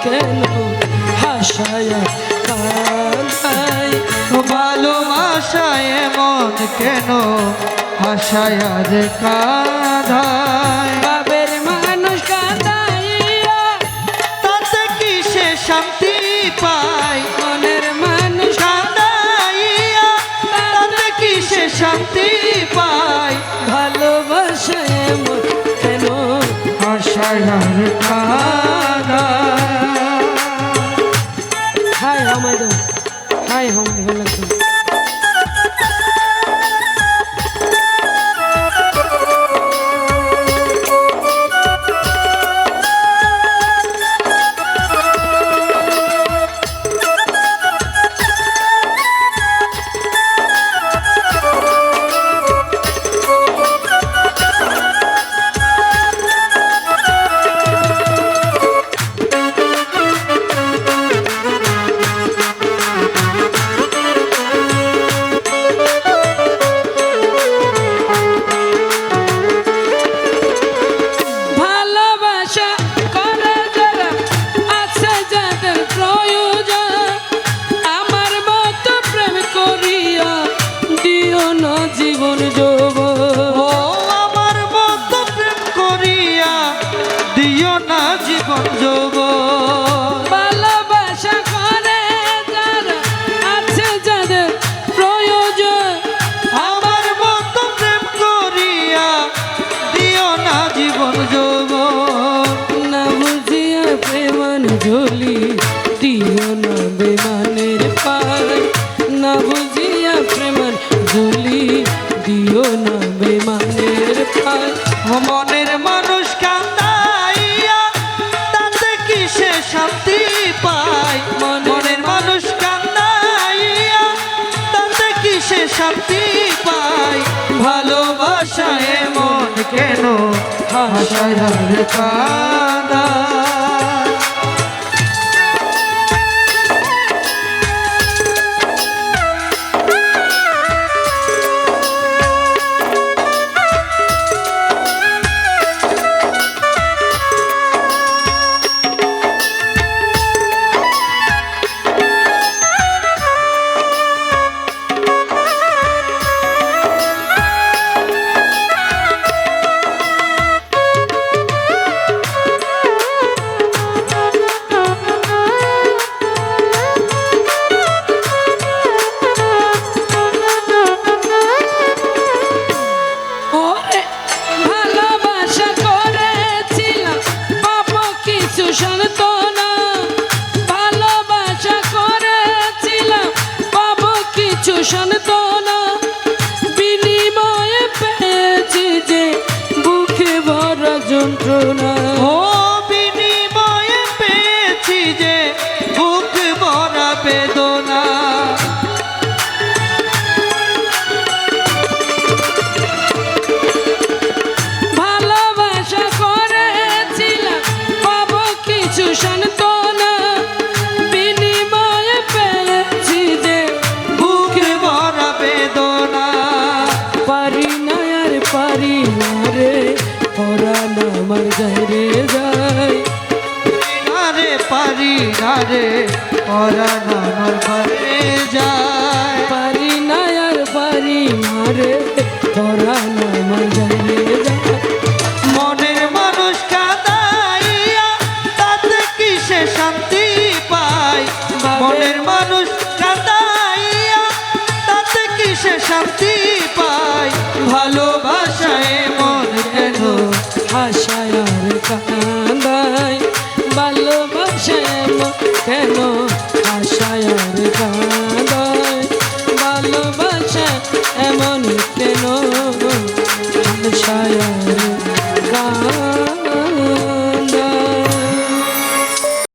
কেন হাসায়া কাঁদায়, ভালোবাসায় মন কেন হাসায়া রে কাঁদায়। বাবের মানুষ কাঁদাইয়া তাতে কি সে শান্তি পায়, মনের মানুষ কাঁদাইয়া তাতে কি সে শান্তি পায়। ভালোবাসায় মন কেন হাসায়া রে কাঁদায়। হায় আমায় দো হায় হাম লাগতো জীবন যৌবন। ও আমার মতো প্রেম করিয়া দিও না জীবন যৌবন। ভালোবাসা করে যারা আছে যাদের প্রয়োজন, আমার মতো প্রেম করিয়া দিও না জীবন যৌবন। না বুঝিয়া প্রেমান ঝুলি দিও না বেমানের পায়, না বুঝিয়া প্রেমান ঝুলি দিও না বেমানের পায়। মনের মানুষ কাঁদাইয়া তাতে কি সে শান্তি পায়। মনের মানুষ কাঁদাইয়া তাতে কি সে শান্তি পায়। ভালোবাসায় মন কেন হাসায়া রে কাঁদায়। সান্ত্বনা বিনিময়ে পেয়েছি যে বুকে ভরা যন্ত্রণা। ও বিনিময়ে পেয়েছি যে বুক ভরা বেদনা। ভালোবাসা করেছিলাম পাবো কিছু সান্ত্বনা, বিনিময়ে পেয়েছি যে বুকে ভরা বেদনা। পারি না আর পারি না রে পরাণ আমার যায় রে যায়, না রে পারি না রে পরাণ আমার ঘরে যায়। পারি না আর পারি না রে পরাণ আমার যায় রে যায়। মনের মানুষ কাঁদাইয়া তাতে কি সে শান্তি পায়। মনের মানুষ কাঁদাইয়া তাতে কি সে শান্তি পায়।